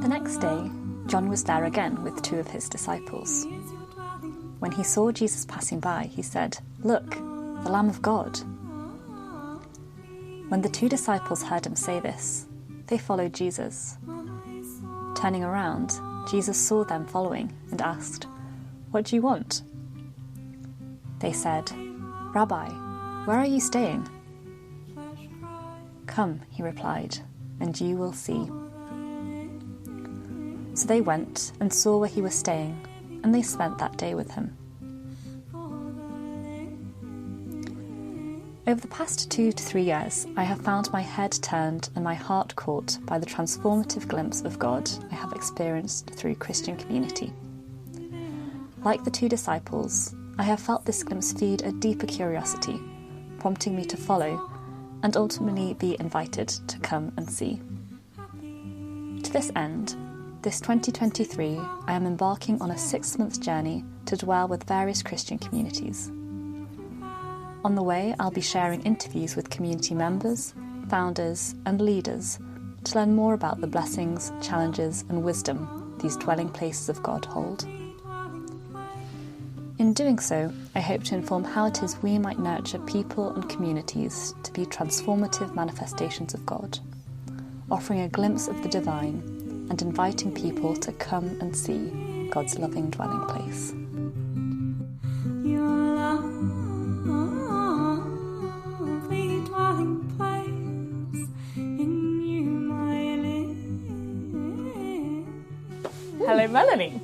The next day, John was there again with 2 of his disciples. When he saw Jesus passing by, he said, "Look, the Lamb of God." When the 2 disciples heard him say this, they followed Jesus. Turning around, Jesus saw them following and asked, "What do you want?" They said, "Rabbi, where are you staying?" "Come," he replied, "and you will see." So they went and saw where he was staying, and they spent that day with him. Over the past 2 to 3 years, I have found my head turned and my heart caught by the transformative glimpse of God I have experienced through Christian community. Like the 2 disciples, I have felt this glimpse feed a deeper curiosity, prompting me to follow and ultimately be invited to come and see. To this end, this 2023, I am embarking on a 6-month journey to dwell with various Christian communities. On the way, I'll be sharing interviews with community members, founders, and leaders to learn more about the blessings, challenges, and wisdom these dwelling places of God hold. In doing so, I hope to inform how it is we might nurture people and communities to be transformative manifestations of God, offering a glimpse of the divine and inviting people to come and see God's loving dwelling place. Your lovely dwelling place, in you my live. Hello, Melanie.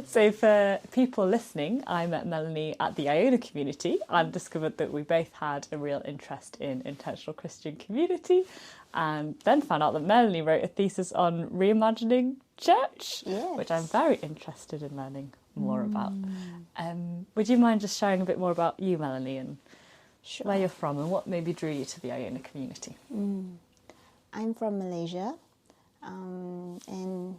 So for people listening, I met Melanie at the Iona community and discovered that we both had a real interest in intentional Christian community, and then found out that Melanie wrote a thesis on reimagining church, which I'm very interested in learning more about. Would you mind just sharing a bit more about you, Melanie, and where you're from and what maybe drew you to the Iona community? I'm from Malaysia, and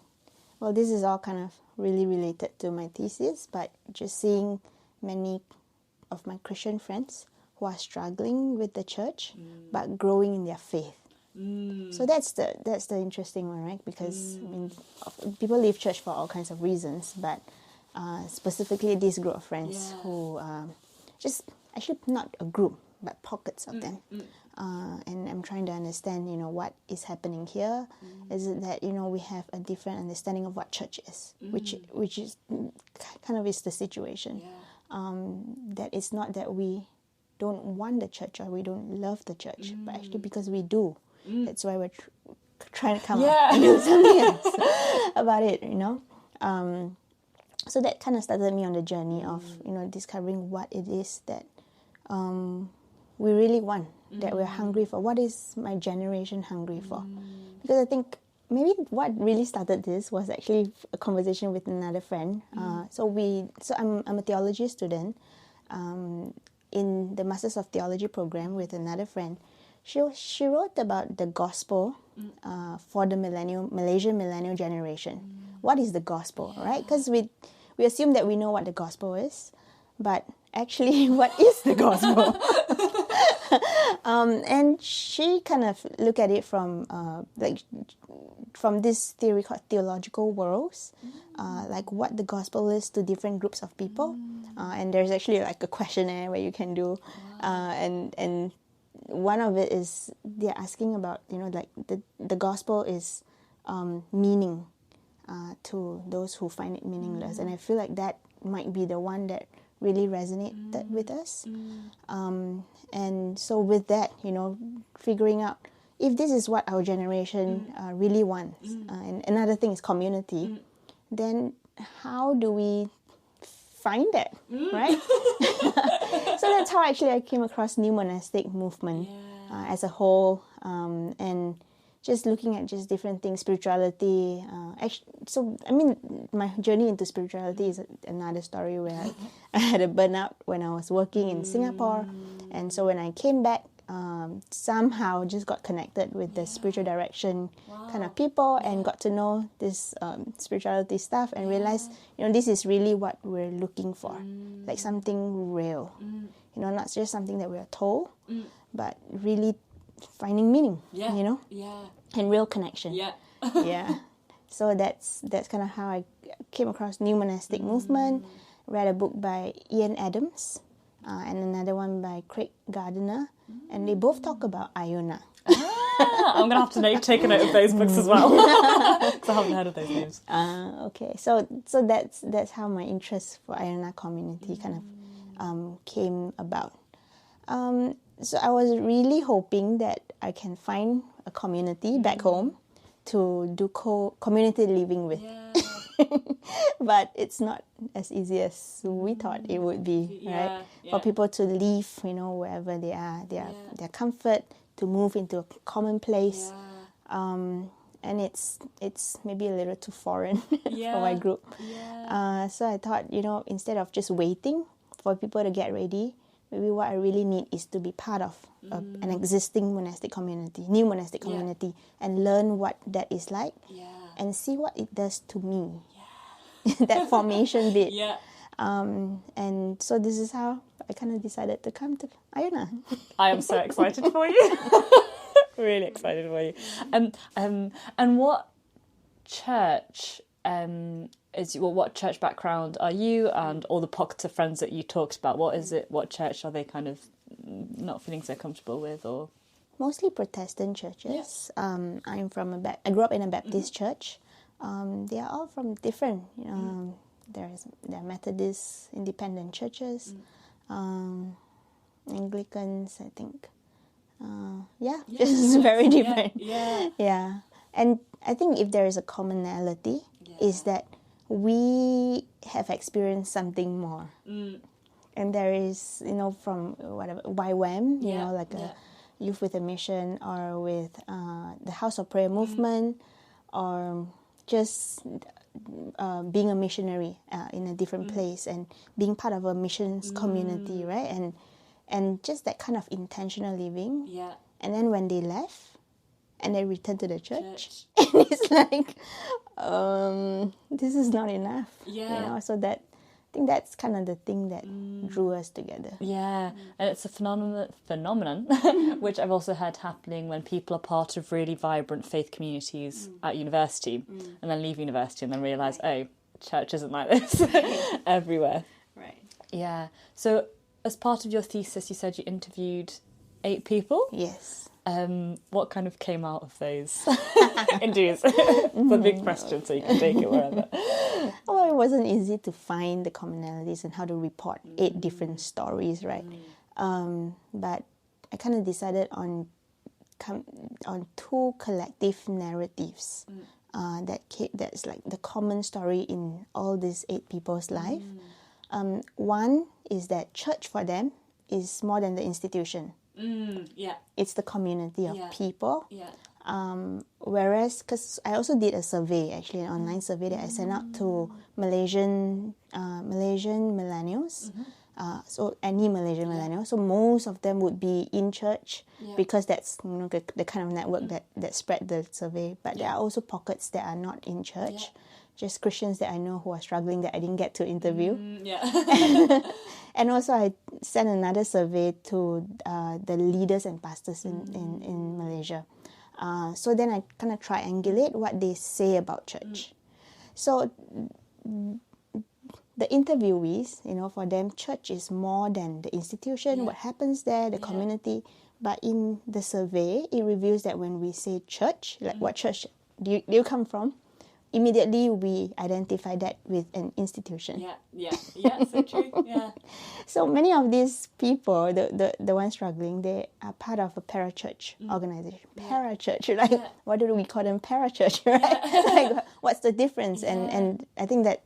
well, this is all kind of really related to my thesis, but just seeing many of my Christian friends who are struggling with the church but growing in their faith. So that's the interesting one, right? Because I mean, people leave church for all kinds of reasons, but specifically this group of friends who just actually not a group but pockets of them. And I'm trying to understand, what is happening here. Is it that, we have a different understanding of what church is, which is kind of is the situation. That it's not that we don't want the church or we don't love the church, but actually because we do. That's why we're trying to come up and do something else about it, So that kind of started me on the journey of, discovering what it is that we really want, that we're hungry for. What is my generation hungry for? Because I think maybe what really started this was actually a conversation with another friend. So I'm a theology student in the Masters of Theology program with another friend. She wrote about the gospel for the Malaysian millennial generation. What is the gospel, right? Because we assume that we know what the gospel is, but actually, what is the gospel? And she kind of looked at it from this theory called theological worlds, like what the gospel is to different groups of people. And there's actually like a questionnaire where you can do, and one of it is they're asking about, like the gospel is meaning to those who find it meaningless. And I feel like that might be the one that really resonated with us. And so with that, figuring out if this is what our generation really wants, and another thing is community, then how do we find that, right? So that's how actually I came across New Monastic Movement as a whole, and just looking at just different things, spirituality. My journey into spirituality is another story where I had a burnout when I was working in Singapore. And so when I came back, somehow just got connected with the spiritual direction kind of people and got to know this spirituality stuff and realized, this is really what we're looking for, like something real, not just something that we're told, but really finding meaning, and real connection. Yeah. So that's kind of how I came across New Monastic Movement. Read a book by Ian Adams and another one by Craig Gardner, and they both talk about Iona. I'm gonna have to take a note of those books as well, because I haven't heard of those names. Okay, so that's how my interest for Iona community kind of came about. So I was really hoping that I can find a community back home to do community living with. But it's not as easy as we thought it would be, right? For people to leave, wherever they are, their comfort, to move into a common place. And it's maybe a little too foreign for my group. So I thought, instead of just waiting for people to get ready, maybe what I really need is to be part of an existing monastic community, new monastic community, and learn what that is like and see what it does to me. That formation bit. And so this is how I kind of decided to come to Iona. I am so excited for you. Really excited for you. And what church what church background are you, and all the pockets of friends that you talked about? What is it? What church are they kind of not feeling so comfortable with, or? Mostly Protestant churches. I grew up in a Baptist church. They are all from different. There are Methodist independent churches, Anglicans, I think. Just very different. Yeah. And I think if there is a commonality, is that we have experienced something more. And there is, from whatever YWAM, like a Youth with a Mission, or with the House of Prayer movement, or just being a missionary in a different place and being part of a missions community, right? And just that kind of intentional living. And then when they left and they returned to the church. And it's like, this is not enough. So that, I think that's kind of the thing that drew us together. And it's a phenomenon which I've also heard happening when people are part of really vibrant faith communities at university and then leave university and then realise, oh, church isn't like this everywhere. Right. So as part of your thesis, you said you interviewed 8 people? Yes. What kind of came out of those interviews? It's a big question, so you can take it wherever. Well, it wasn't easy to find the commonalities and how to report 8 different stories, right? But I kind of decided on 2 collective narratives that's like the common story in all these 8 people's life. One is that church for them is more than the institution. It's the community of people. Whereas, because I also did a survey, actually an online survey that I sent out to Malaysian millennials. So any Malaysian millennials. So most of them would be in church because that's the kind of network that spread the survey. But there are also pockets that are not in church. Just Christians that I know who are struggling that I didn't get to interview. And also I sent another survey to the leaders and pastors in Malaysia. So then I kind of triangulate what they say about church. So the interviewees, for them, church is more than the institution, what happens there, the community. But in the survey, it reveals that when we say church, like what church do you come from? Immediately we identify that with an institution. So true. So many of these people, the ones struggling, they are part of a parachurch organization. Parachurch, like what do we call them? Parachurch, right? Like what's the difference? And I think that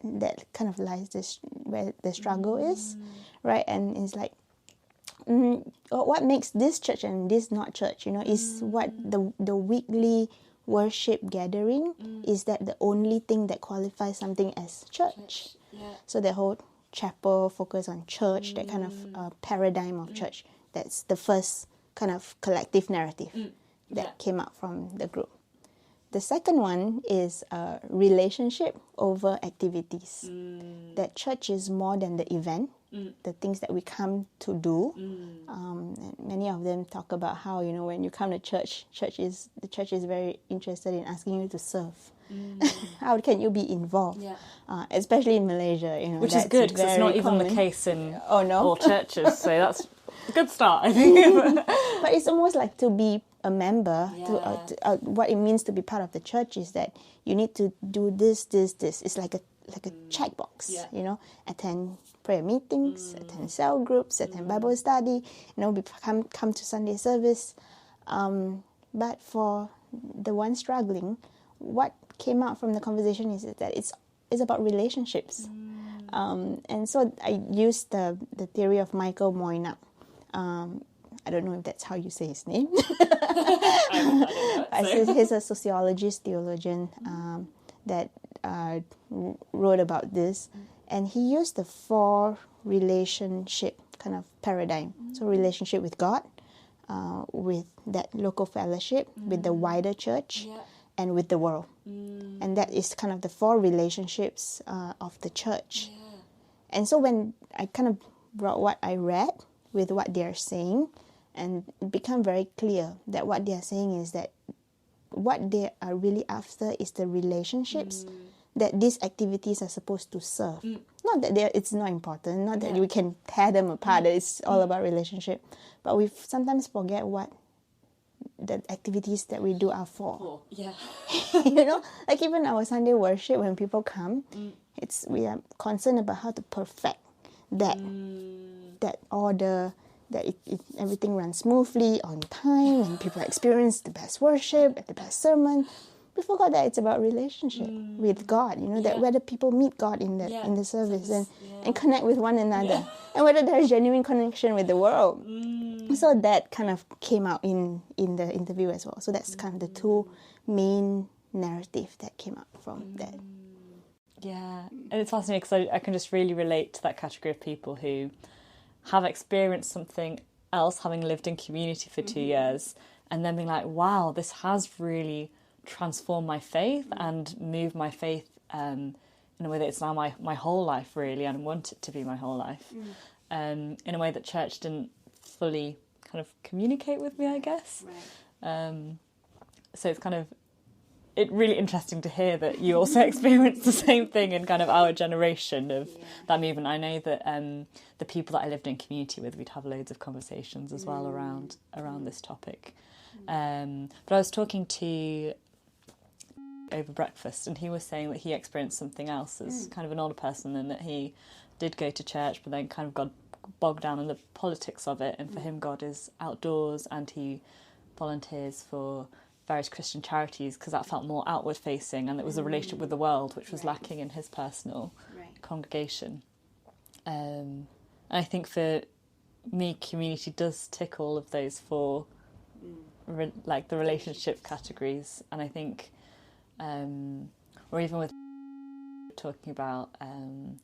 kind of lies where the struggle is, right? And it's like, what makes this church and this not church? Is what the weekly worship gathering, is that the only thing that qualifies something as church? So the whole chapel focus on church, that kind of paradigm of church, that's the first kind of collective narrative that came out from the group. The second one is relationship over activities. That church is more than the event, the things that we come to do. And many of them talk about how, you know, when you come to church, the church is very interested in asking you to serve. How can you be involved? Especially in Malaysia, you know, which is good because it's not even the case in all churches. So that's a good start, I think. But it's almost like to be a member. What it means to be part of the church is that you need to do this. It's like a checkbox. You know, attend prayer meetings, attend cell groups, attend Bible study. You know, come to Sunday service. But for the one struggling, what came out from the conversation is that it's about relationships. And so I used the theory of Michael Moynihan. I don't know if that's how you say his name. I don't know. He's a sociologist, theologian that wrote about this. And he used the 4 relationship kind of paradigm. So relationship with God, with that local fellowship, with the wider church, and with the world. And that is kind of the 4 relationships of the church. And so when I kind of brought what I read with what they are saying, and it became very clear that what they are saying is that what they are really after is the relationships that these activities are supposed to serve. Not that it's not important, not that we can tear them apart, that it's all about relationship. But we sometimes forget what the activities that we do are for. You know, like even our Sunday worship, when people come, we are concerned about how to perfect that order, that everything runs smoothly, on time, and people experience the best worship, the best sermon. We forgot that it's about relationship with God, you know, that whether people meet God in the service and connect with one another, and whether there's genuine connection with the world. So that kind of came out in the interview as well. So that's kind of the 2 main narrative that came out from that. Yeah, and it's fascinating because I can just really relate to that category of people who have experienced something else, having lived in community for 2 years, and then being like, wow, this has really transformed my faith and moved my faith in a way that it's now my whole life, really, and I want it to be my whole life, in a way that church didn't fully kind of communicate with me, I guess. So it's kind of really interesting to hear that you also experienced the same thing in kind of our generation of that movement. I know that the people that I lived in community with, we'd have loads of conversations as well around this topic. But I was talking to over breakfast, and he was saying that he experienced something else as kind of an older person, and that he did go to church, but then kind of got bogged down in the politics of it. And for him, God is outdoors, and he volunteers for various Christian charities because that felt more outward facing, and it was a relationship with the world which was lacking in his personal congregation. And I think for me, community does tick all of those 4 like the relationship categories. And I think or even with talking about kind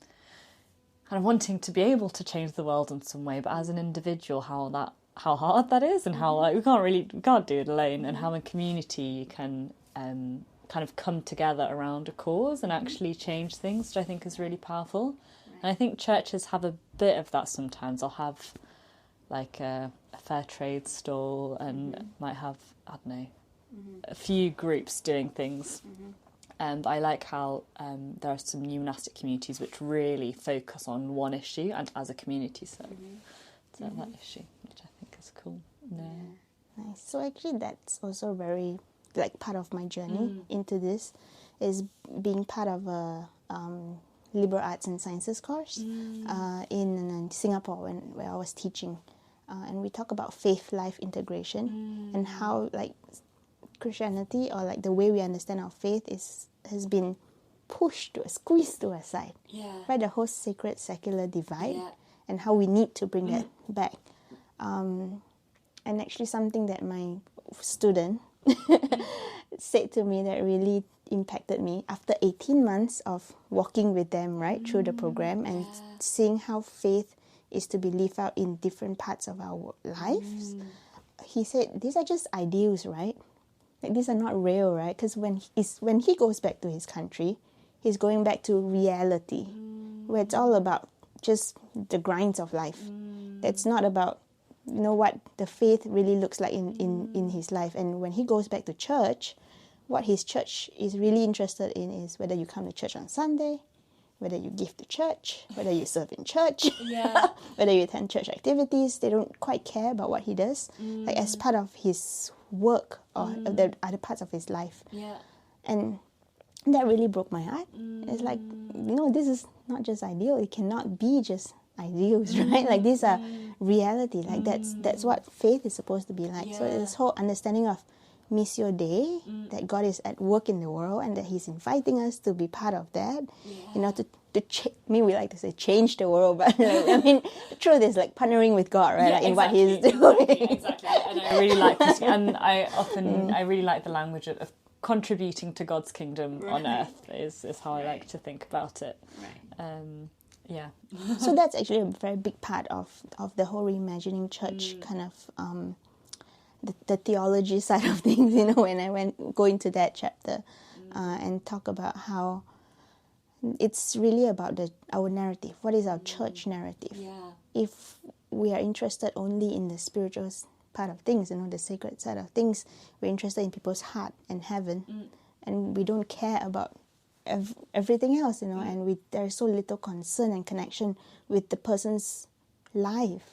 of wanting to be able to change the world in some way, but as an individual, how hard that is, and how we can't do it alone, and how in community you can kind of come together around a cause and actually change things, which I think is really powerful. And I think churches have a bit of that sometimes. I'll have like a fair trade stall and might have, I don't know, a few groups doing things. But I like how there are some new monastic communities which really focus on one issue and as a community serve that issue, which I think is cool. Nice. So actually that's also very like part of my journey into this is being part of a liberal arts and sciences course in Singapore where I was teaching, and we talk about faith-life integration and how like Christianity, or like the way we understand our faith, has been squeezed to a side. Right, the whole sacred secular divide, and how we need to bring that back. And actually something that my student said to me that really impacted me after 18 months of walking with them right through the program and seeing how faith is to be lived out in different parts of our lives. he said, these are just ideals, right? Like, these are not real, right? Because when he goes back to his country, he's going back to reality, where it's all about just the grinds of life. That's not about, what the faith really looks like in his life. And when he goes back to church, what his church is really interested in is whether you come to church on Sunday, whether you give to church, whether you serve in church, whether you attend church activities. They don't quite care about what he does, like as part of his work or the other parts of his life. And that really broke my heart. It's like, this is not just ideal. It cannot be just ideals, right? Like, these are reality. Like, that's what faith is supposed to be like. So this whole understanding of Missio Dei, that God is at work in the world and that He's inviting us to be part of that, we like to say change the world, but the truth is like partnering with God, right? Like, in what He's doing. Exactly. And I really like this, and I really like the language of contributing to God's kingdom on earth is how I like to think about it. So that's actually a very big part of the whole reimagining church kind of the theology side of things, when I go into that chapter and talk about how it's really about our narrative. What is our church narrative? If we are interested only in the spiritual part of things, the sacred side of things, we're interested in people's heart and heaven, and we don't care about everything else, and there's so little concern and connection with the person's life.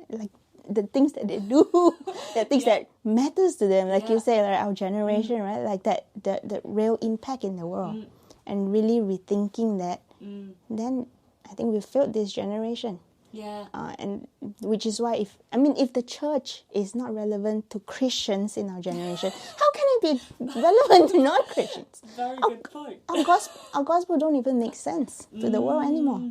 Like, the things that they do, the things that matters to them, like you say, like our generation, right? Like that, the real impact in the world, and really rethinking that. Then I think we failed this generation. And which is why if the church is not relevant to Christians in our generation, how can it be relevant to non-Christians? Very good point. Our gospel don't even make sense to the world anymore.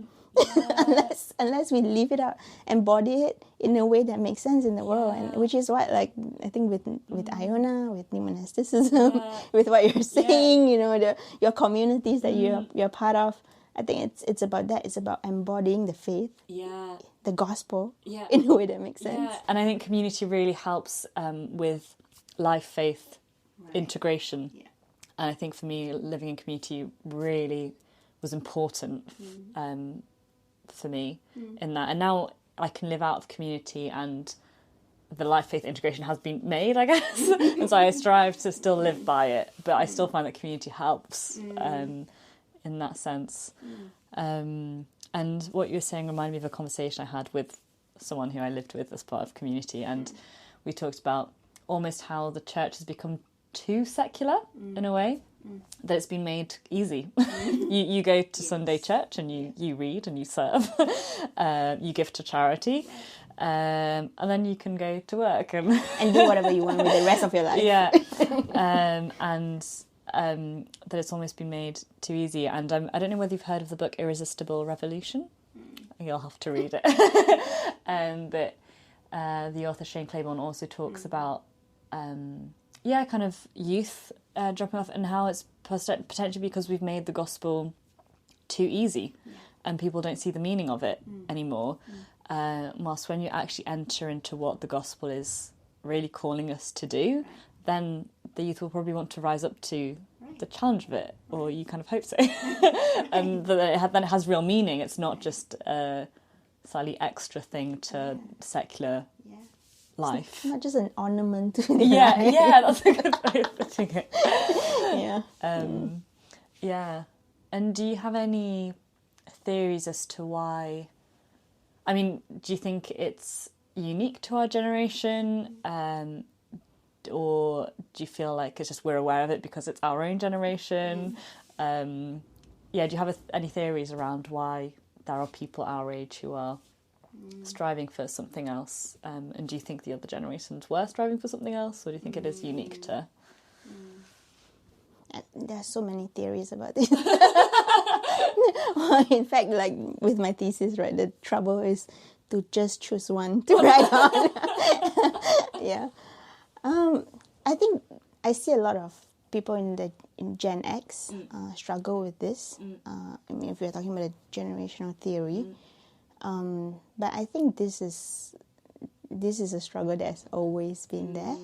unless we live it out, embody it in a way that makes sense in the world, and which is what, like, I think with Iona, with new monasticism, with what you're saying, your communities that you're part of. I think it's about that. It's about embodying the faith, the gospel, in a way that makes sense. And I think community really helps with life faith integration. And I think for me, living in community really was important for me in that. And now I can live out of community, and the life faith integration has been made, I guess. And so I strive to still live by it, but I still find that community helps in that sense. And what you were saying reminded me of a conversation I had with someone who I lived with as part of community, and we talked about almost how the church has become too secular in a way, that it's been made easy. You go to Sunday church and you read and you serve, you give to charity, and then you can go to work and do whatever you want with the rest of your life. That it's almost been made too easy. And I don't know whether you've heard of the book Irresistible Revolution. You'll have to read it. But the author Shane Claiborne also talks about kind of youth dropping off, and how it's potentially because we've made the gospel too easy and people don't see the meaning of it anymore. Whilst when you actually enter into what the gospel is really calling us to do, then the youth will probably want to rise up to the challenge of it, or you kind of hope so. And then it has real meaning. It's not just a slightly extra thing to secular life. It's not just an ornament to the life. That's a good way of putting it. And do you have any theories as to why? I mean, do you think it's unique to our generation, or do you feel like it's just we're aware of it because it's our own generation? Do you have any theories around why there are people our age who are striving for something else? And do you think the other generations were striving for something else, or do you think it is unique to... There are so many theories about this. In fact, like with my thesis, right, the trouble is to just choose one to write on. I think I see a lot of people in Gen X struggle with this. If we're talking about a generational theory. But I think this is this is a struggle that's always been there.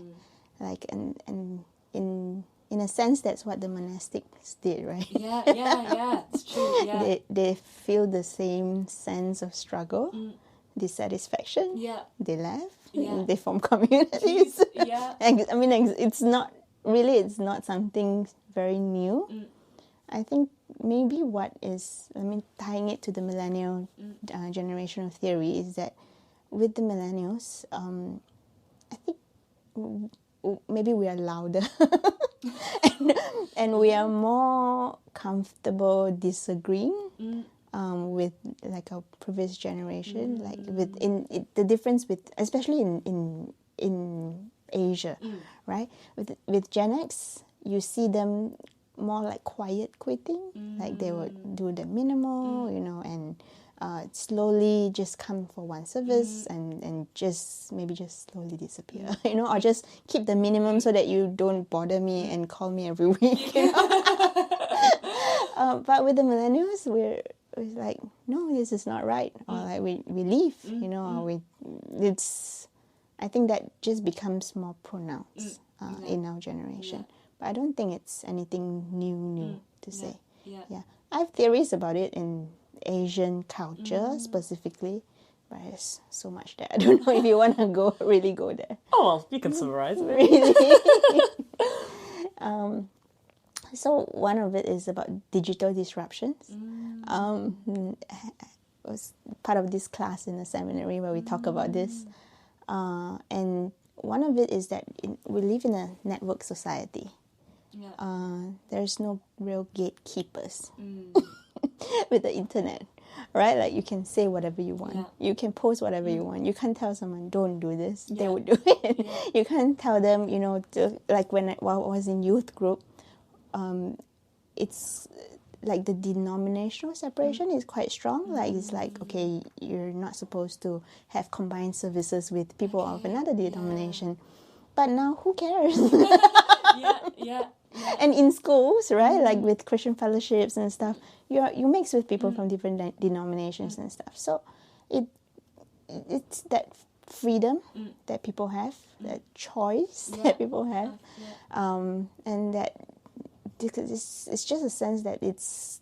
Like, and in a sense, that's what the monastics did, right? Yeah, it's true. Yeah, They feel the same sense of struggle, dissatisfaction. yeah, They left. Yeah. They form communities. yeah, And, I mean, it's not something very new. I think maybe tying it to the millennial generational theory is that with the millennials, I think maybe we are louder and we are more comfortable disagreeing with like our previous generation, like the difference with, especially in Asia, right? With Gen X, you see them more like quiet quitting, like they would do the minimal, and slowly just come for one service and just slowly disappear, or just keep the minimum so that you don't bother me and call me every week. But with the millennials, we're like, no, this is not right, or like we leave, or I think that just becomes more pronounced in our generation. But I don't think it's anything new to say. Yeah, I have theories about it in Asian culture specifically, but there's so much there. I don't know if you want to really go there. Oh, well, you can summarize it. Really? So one of it is about digital disruptions. I was part of this class in the seminary where we talk about this. And one of it is that we live in a network society. Yeah. There's no real gatekeepers with the internet, right? Like you can say whatever you want. Yeah. You can post whatever you want. You can't tell someone, don't do this. Yeah. They would do it. Yeah. You can't tell them, like while I was in youth group, it's like the denominational separation is quite strong. Like it's like, okay, you're not supposed to have combined services with people of another denomination. But now who cares? Yeah. And in schools, right, like with Christian fellowships and stuff, you mix with people from different denominations and stuff. So it's that freedom that people have, that choice that people have, and that it's just a sense that there's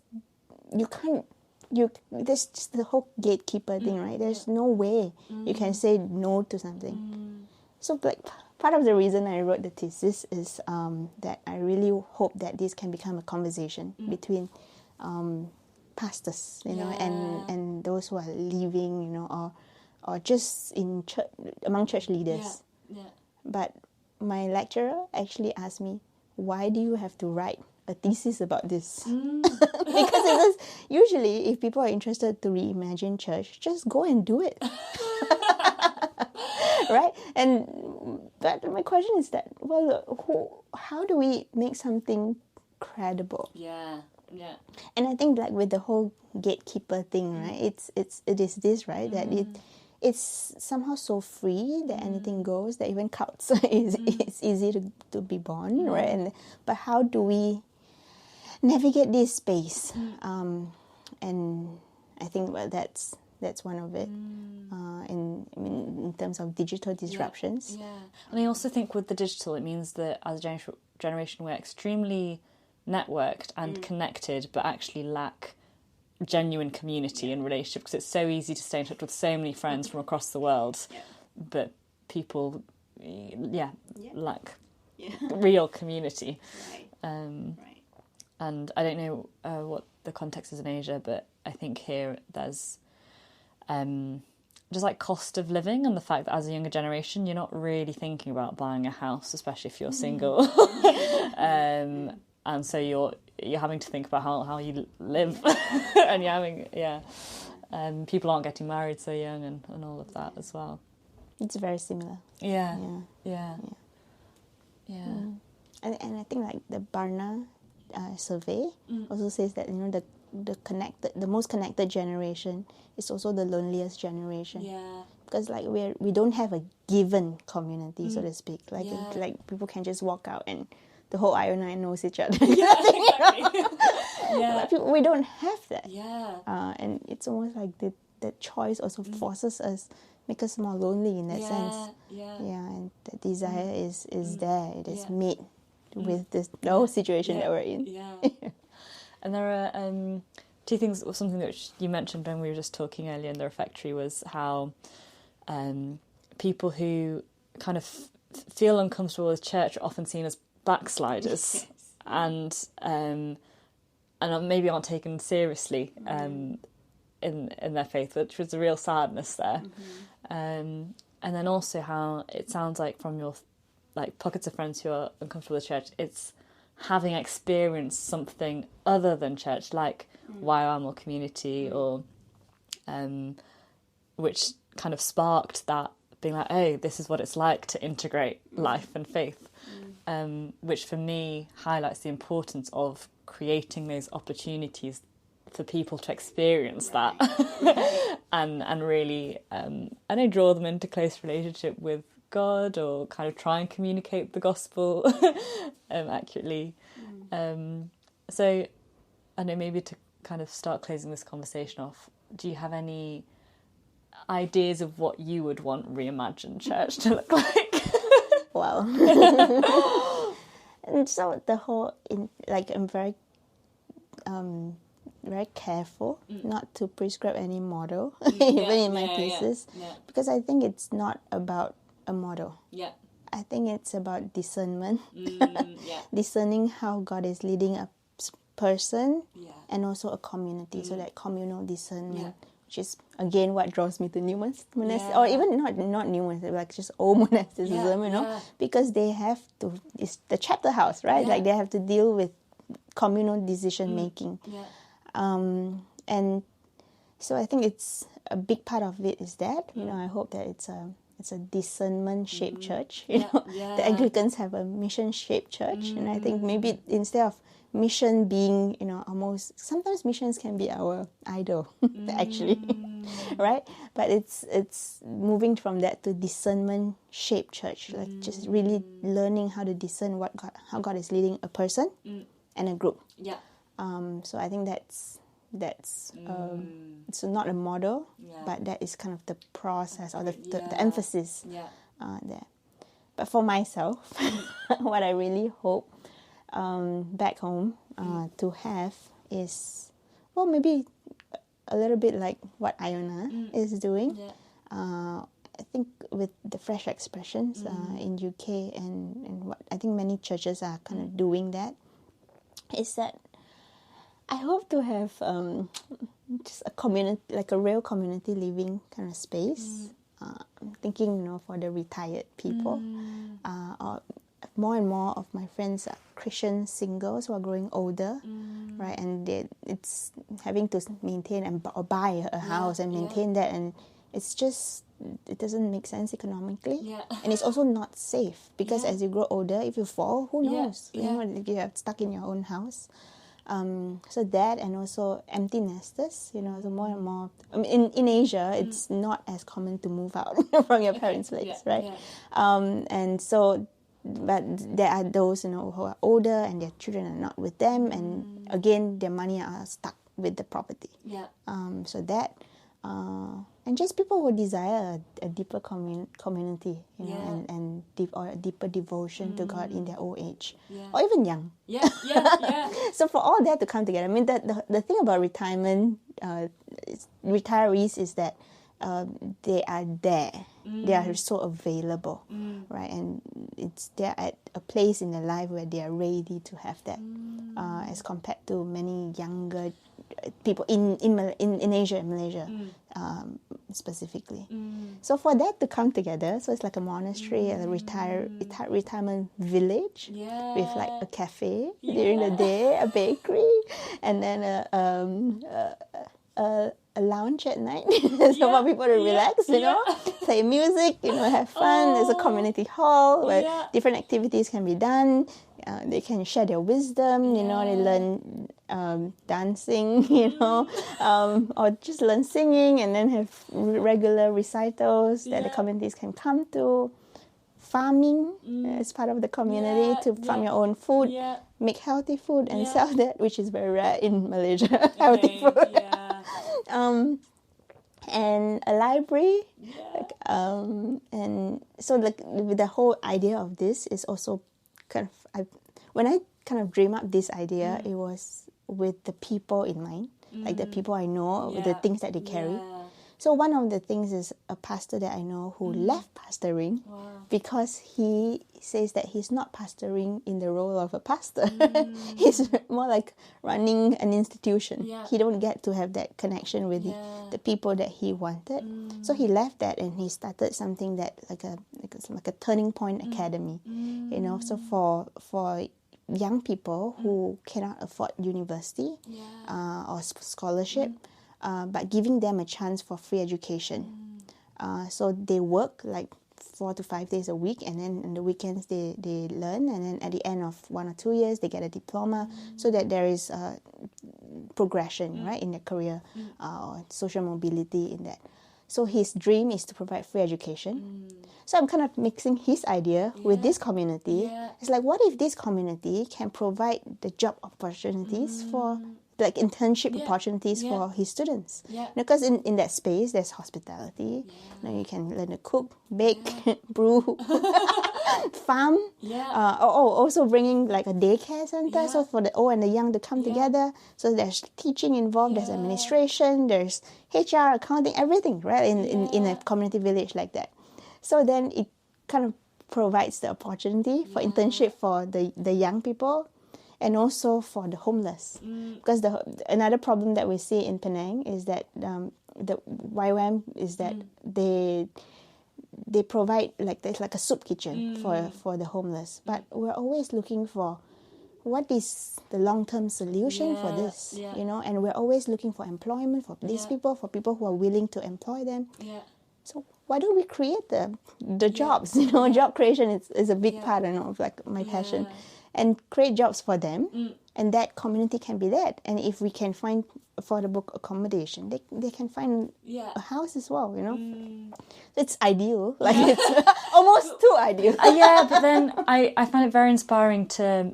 just the whole gatekeeper thing, right? There's no way you can say no to something. So like part of the reason I wrote the thesis is that I really hope that this can become a conversation between pastors, and those who are leaving, or just in church, among church leaders. Yeah. But my lecturer actually asked me, why do you have to write a thesis about this? Because usually if people are interested to reimagine church, just go and do it. Right? But my question is that, how do we make something credible? Yeah. And I think like with the whole gatekeeper thing, right? It is this, right? That it's somehow so free that anything goes, that even cults it's easy to be born, right? But how do we navigate this space? And I think that's one of it. In terms of digital disruptions. Yeah. And I also think with the digital, it means that as a generation we're extremely networked and connected, but actually lack genuine community and relationship, because it's so easy to stay in touch with so many friends from across the world, but people lack real community. Right. And I don't know what the context is in Asia, but I think here there's just like cost of living, and the fact that as a younger generation you're not really thinking about buying a house, especially if you're single. And so you're having to think about how you live. And you're having people aren't getting married so young and all of that as well. It's very similar. Yeah. And I think like the Barna survey also says that the most connected generation is also the loneliest generation. Yeah. Because like we don't have a given community, so to speak. Like people can just walk out and the whole IO9 knows each other. Yeah, exactly. We don't have that. Yeah. And it's almost like the that choice also forces us, make us more lonely in that sense. Yeah. And the desire is there. It is made with this whole situation that we're in. Yeah. And there are two things. Something that you mentioned when we were just talking earlier in the refectory was how people who kind of feel uncomfortable with church are often seen as backsliders. Yes. And maybe aren't taken seriously in their faith, which was a real sadness there. And then also how it sounds like from your like pockets of friends who are uncomfortable with church, it's having experienced something other than church, like YWAM or community, or which kind of sparked that being like, oh, this is what it's like to integrate life and faith, which for me highlights the importance of creating those opportunities for people to experience that and really I know draw them into close relationship with God, or kind of try and communicate the gospel accurately. So I know, maybe to kind of start closing this conversation off, do you have any ideas of what you would want reimagined church to look like? Wow. And so the whole I'm very careful not to prescribe any model, even in my thesis, because I think it's not about a model. I think it's about discernment, discerning how God is leading a person and also a community. So that communal discernment, which is again what draws me to new monasticism, or even not new monasticism, like just old monasticism, because they have to. It's the chapter house, right? Like they have to deal with communal decision making. And so I think it's a big part of it is that, I hope that it's a discernment shaped church. The Anglicans have a mission shaped church, and I think maybe instead of mission being, almost sometimes missions can be our idol, actually, right? But it's moving from that to discernment shaped church, like just really learning how to discern how God is leading a person and a group. So I think that's it's not a model, but that is kind of the process or the emphasis there. But for myself, what I really hope back home to have is, well, maybe a little bit like what Iona is doing. I think with the fresh expressions in UK and what I think many churches are kind of doing that, is that I hope to have just a community, like a real community living kind of space. I'm thinking, for the retired people. Or more and more of my friends are Christian singles who are growing older, right? And it's having to maintain or buy a house and maintain that, and it's just, it doesn't make sense economically, and it's also not safe because as you grow older, if you fall, who knows? You are stuck in your own house. So that, and also empty nesters, so more and more. I mean, in Asia, it's not as common to move out from your parents' place, right? And so, but there are those, who are older and their children are not with them, and again, their money are stuck with the property. So that, and just people who desire a deeper community, and a deeper devotion to God in their old age, or even young. So for all that to come together, I mean, the thing about retirement, retirees is that they are there. They are so available, right? And they're at a place in their life where they are ready to have that, as compared to many younger people in Asia and Malaysia, specifically. So for that to come together, so it's like a monastery, a retirement village with like a cafe during the day, a bakery, and then a lounge at night, so for people to relax, play music, have fun. There's a community hall where different activities can be done. They can share their wisdom, they learn dancing, or just learn singing, and then have regular recitals that the communities can come to. Farming as part of the community, to farm your own food, make healthy food and sell that, which is very rare in Malaysia. Healthy food. and a library. Yeah. And so like the whole idea of this is also kind of, when I kind of dream up this idea, it was with the people in mind, like the people I know, the things that they carry. Yeah. So one of the things is a pastor that I know who left pastoring because he says that he's not pastoring in the role of a pastor. He's more like running an institution. Yeah. He don't get to have that connection with the people that he wanted. So he left that and he started something that like a turning point academy. You know, so for young people who cannot afford university or scholarship, but giving them a chance for free education. So they work like 4 to 5 days a week, and then on the weekends they learn, and then at the end of 1 or 2 years they get a diploma, so that there is progression, right, in their career, or social mobility in that. So his dream is to provide free education. So I'm kind of mixing his idea with this community. Yeah. It's like, what if this community can provide the job opportunities for, like internship opportunities for his students? Yeah. Because in that space, there's hospitality. You know, you can learn to cook, bake, brew, farm. Yeah. Also bringing like a daycare center, so for the old and the young to come together. So there's teaching involved, there's administration, there's HR, accounting, everything, right? In a community village like that. So then it kind of provides the opportunity for internship for the young people, and also for the homeless. Because another problem that we see in Penang is that the YWAM is that they provide there's like a soup kitchen for the homeless, but we're always looking for what is the long-term solution for this, you know, and we're always looking for employment for these people, for people who are willing to employ them. So why don't we create the jobs? You know, job creation is a big part, I know, of like my passion, and create jobs for them, and that community can be that. And if we can find affordable accommodation, they can find a house as well. You know, it's ideal. Like it's almost too ideal. Yeah, but then I find it very inspiring to.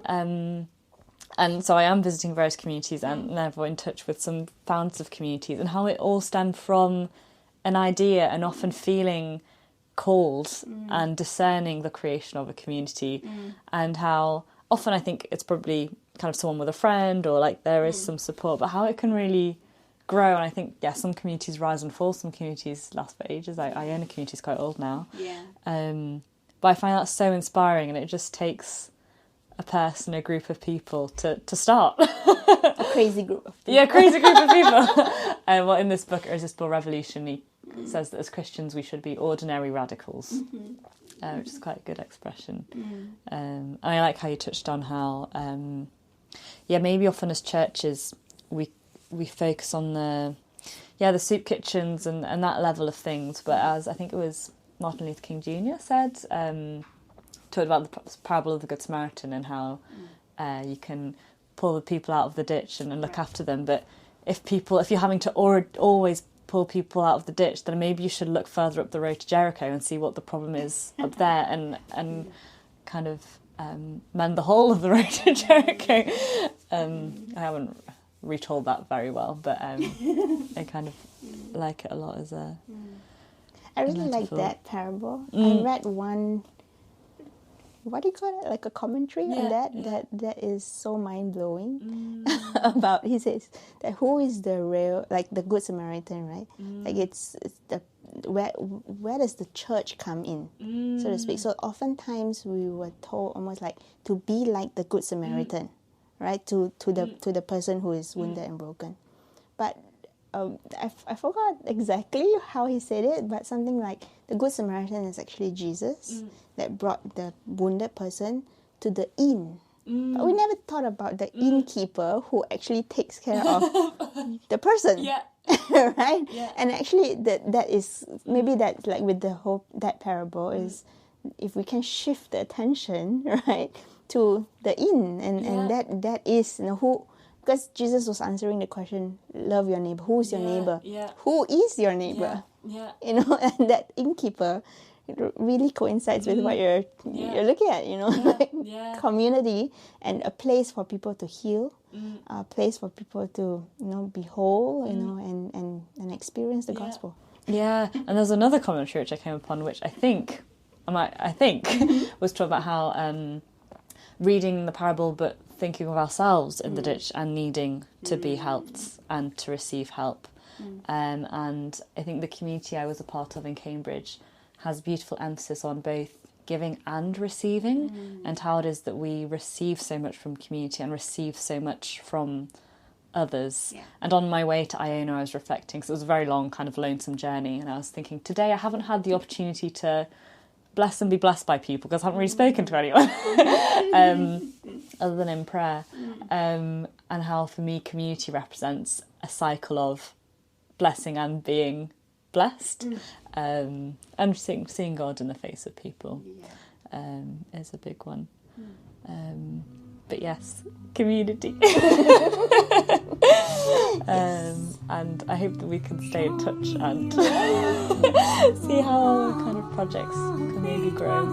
And so I am visiting various communities and therefore in touch with some founders of communities, and how it all stemmed from an idea and often feeling called and discerning the creation of a community, and how often I think it's probably kind of someone with a friend or like there is some support, but how it can really grow. And I think, some communities rise and fall, some communities last for ages. I own a community, it's quite old now. But I find that so inspiring, and it just takes a person, a group of people to start. A crazy group of people. Yeah, crazy group of people. Well, in this book, Irresistible Revolution, he says that as Christians we should be ordinary radicals, which is quite a good expression. And I like how you touched on how, maybe often as churches we focus on the soup kitchens and that level of things, but as I think it was Martin Luther King Jr. said, talked about the parable of the Good Samaritan and how you can pull the people out of the ditch and look after them, but if you're having to always pull people out of the ditch, then maybe you should look further up the road to Jericho and see what the problem is up there, and kind of mend the whole of the road to Jericho. I haven't retold that very well, but I kind of like it a lot as a I really like that parable. I read one, what do you call it, like a commentary on that is so mind-blowing. About, he says that who is the real, like the Good Samaritan, right? Like it's the where does the church come in, so to speak. So oftentimes we were told almost like to be like the Good Samaritan, right, to the person who is wounded and broken. But I forgot exactly how he said it, but something like the Good Samaritan is actually Jesus that brought the wounded person to the inn. But we never thought about the innkeeper who actually takes care of the person. Right? And actually that is maybe that, like with the whole that parable is, if we can shift the attention, right, to the inn, and that is, you know, who, because Jesus was answering the question, love your neighbor. Who's your neighbor? Who is your neighbor? You know, and that innkeeper, it really coincides with what you're looking at, you know, like community and a place for people to heal, a place for people to, be whole, and experience the gospel. Yeah, and there's another commentary which I came upon, which I think was talking about how reading the parable but thinking of ourselves in the ditch and needing to be helped and to receive help. And I think the community I was a part of in Cambridge has beautiful emphasis on both giving and receiving, and how it is that we receive so much from community and receive so much from others. And on my way to Iona I was reflecting, because it was a very long kind of lonesome journey, and I was thinking, today I haven't had the opportunity to bless and be blessed by people because I haven't really spoken to anyone other than in prayer, and how for me community represents a cycle of blessing and being blessed, and seeing God in the face of people is a big one. But yes, community. And I hope that we can stay in touch and see how our kind of projects can maybe grow.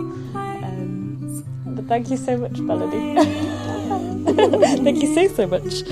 But thank you so much, Melanie. Thank you so much.